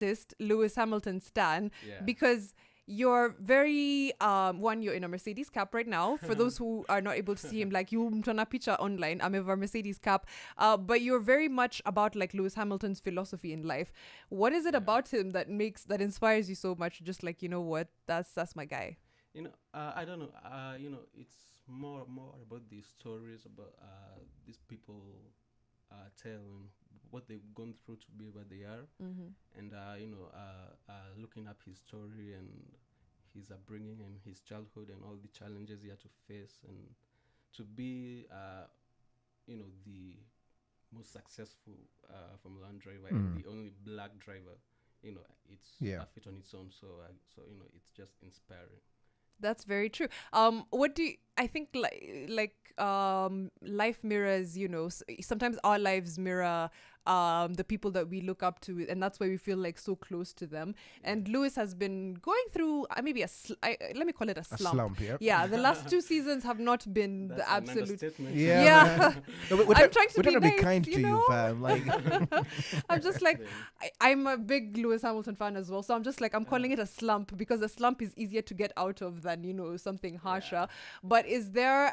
artist, Lewis Hamilton stan, Yeah. because you're very one, you're in a Mercedes cap right now. For those who are not able to see him, like you mtona picture online, I'm a Mercedes cap. But you're very much about like Lewis Hamilton's philosophy in life. What is it Yeah. about him that inspires you so much? Just like, you know what, that's my guy. I don't know. It's more about the stories about these people tell and what they've gone through to be where they are, Mm-hmm. and looking up his story and his upbringing and his childhood and all the challenges he had to face, and to be the most successful Formula One driver and the only black driver. It's Yeah. a fit on its own. So it's just inspiring. That's very true. What do you, I think life mirrors, sometimes our lives mirror the people that we look up to, and that's why we feel like so close to them. And Lewis has been going through maybe let me call it a A slump. slump, yeah. Yeah, the last 2 seasons have not been That's the an absolute. understatement. Yeah. Yeah. man. No, I'm trying to we're be trying to be nice, kind you to you, know? fam. Like, I'm just like, I'm a big Lewis Hamilton fan as well. So I'm just like, I'm calling it a slump because a slump is easier to get out of than, something harsher. But is there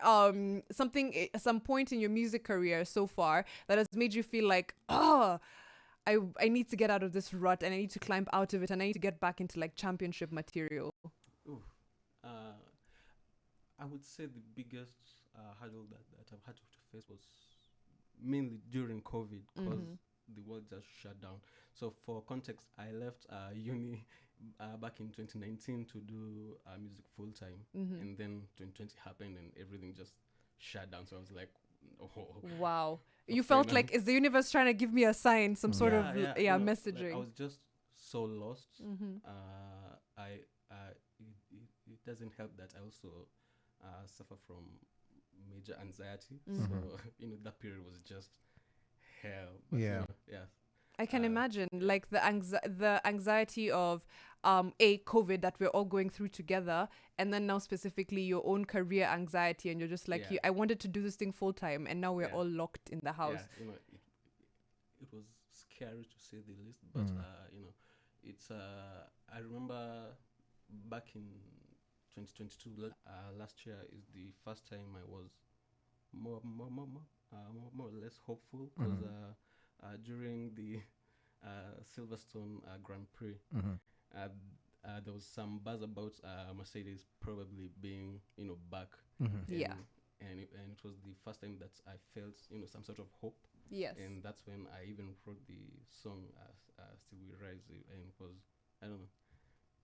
some point in your music career so far that has made you feel like, I need to get out of this rut and I need to climb out of it and I need to get back into like championship material? Ooh. I would say the biggest hurdle that I've had to face was mainly during COVID, because the world just shut down. So for context, I left uni back in 2019 to do music full time, and then 2020 happened and everything just shut down. So I was like, oh, Wow. You okay, felt man. like, is the universe trying to give me a sign, some sort of messaging? Like I was just so lost. Mm-hmm. It doesn't help that I also suffer from major anxiety. Mhm. So that period was just hell. But, Yeah. yeah. I can Uh, imagine, like the anxiety of COVID that we're all going through together, and then now specifically your own career anxiety, and you're just like, Yeah. I wanted to do this thing full time, and now we're Yeah. all locked in the house. Yeah, it was scary to say the least, but it's I remember back in 2022, last year is the first time I was more or less hopeful, because during the Silverstone Grand Prix, there was some buzz about Mercedes probably being back. Yeah. And it was the first time that I felt some sort of hope. Yes. And that's when I even wrote the song Still We Rise, and it was, I don't know,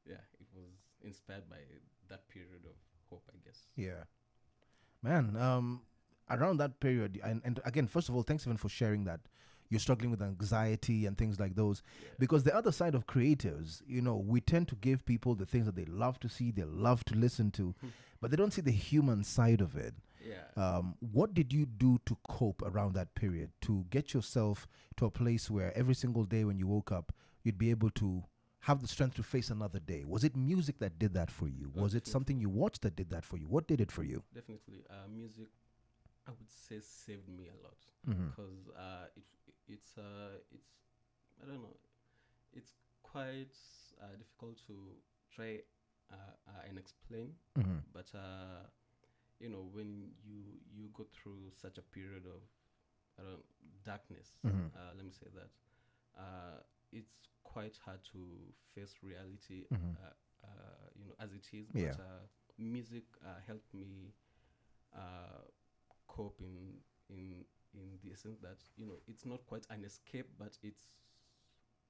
yeah, it was inspired by that period of hope, I guess. yeah. Man, around that period, and again, first of all, thanks even for sharing that you're struggling with anxiety and things like those. Yeah. Because the other side of creatives, we tend to give people the things that they love to see, they love to listen to, but they don't see the human side of it. Yeah. What did you do to cope around that period, to get yourself to a place where every single day when you woke up, you'd be able to have the strength to face another day? Was it music that did that for you? Was it something you watched that did that for you? What did it for you? Definitely. Music, I would say, saved me a lot, Mm-hmm. because it's I don't know, it's quite difficult to try and explain, Mm-hmm. but when you go through such a period of darkness, Mhm. let me say that, it's quite hard to face reality, Mhm. as it is. Yeah. But music helped me cope in the sense that it's not quite an escape, but it's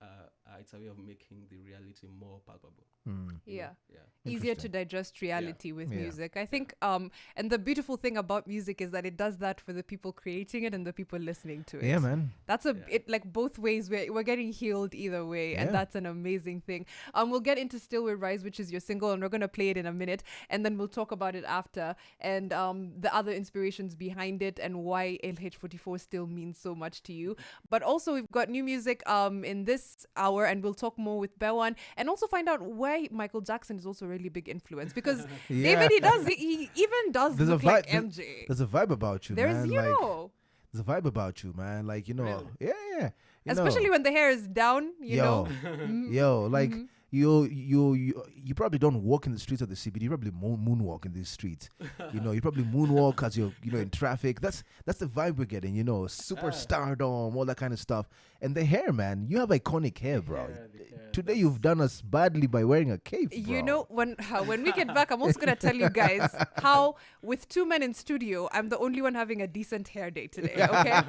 a way of making the reality more palpable. Mm. Yeah. Yeah. Easier to Interesting. digest reality with Yeah. music. I think and the beautiful thing about music is that it does that for the people creating it and the people listening to it. Yeah, man. That's Yeah. it, like both ways we're getting healed either way, Yeah. and that's an amazing thing. We'll get into Still Will Rise, which is your single, and we're gonna play it in a minute, and then we'll talk about it after, and the other inspirations behind it and why LH44 still means so much to you. But also we've got new music in this hour, and we'll talk more with Bewan, and also find out why Michael Jackson is also a really big influence, because Yeah. David, he even does There's a look like vibe- MJ. There's a vibe about you, There's man. you Like, know. There's a vibe about you, man. Like, you know, Really? yeah. You Especially know. when the hair is down, you know. Yo, like you probably don't walk in the streets of the CBD. You probably moonwalk in these streets. You know, you probably moonwalk as you're in traffic. That's the vibe we're getting. You know, superstardom, all that kind of stuff. And the hair, man, you have iconic hair, bro. The hair, Today you've done us badly by wearing a cape, bro. You know, when we get back, I'm also gonna tell you guys how with 2 men in studio, I'm the only one having a decent hair day today. Okay.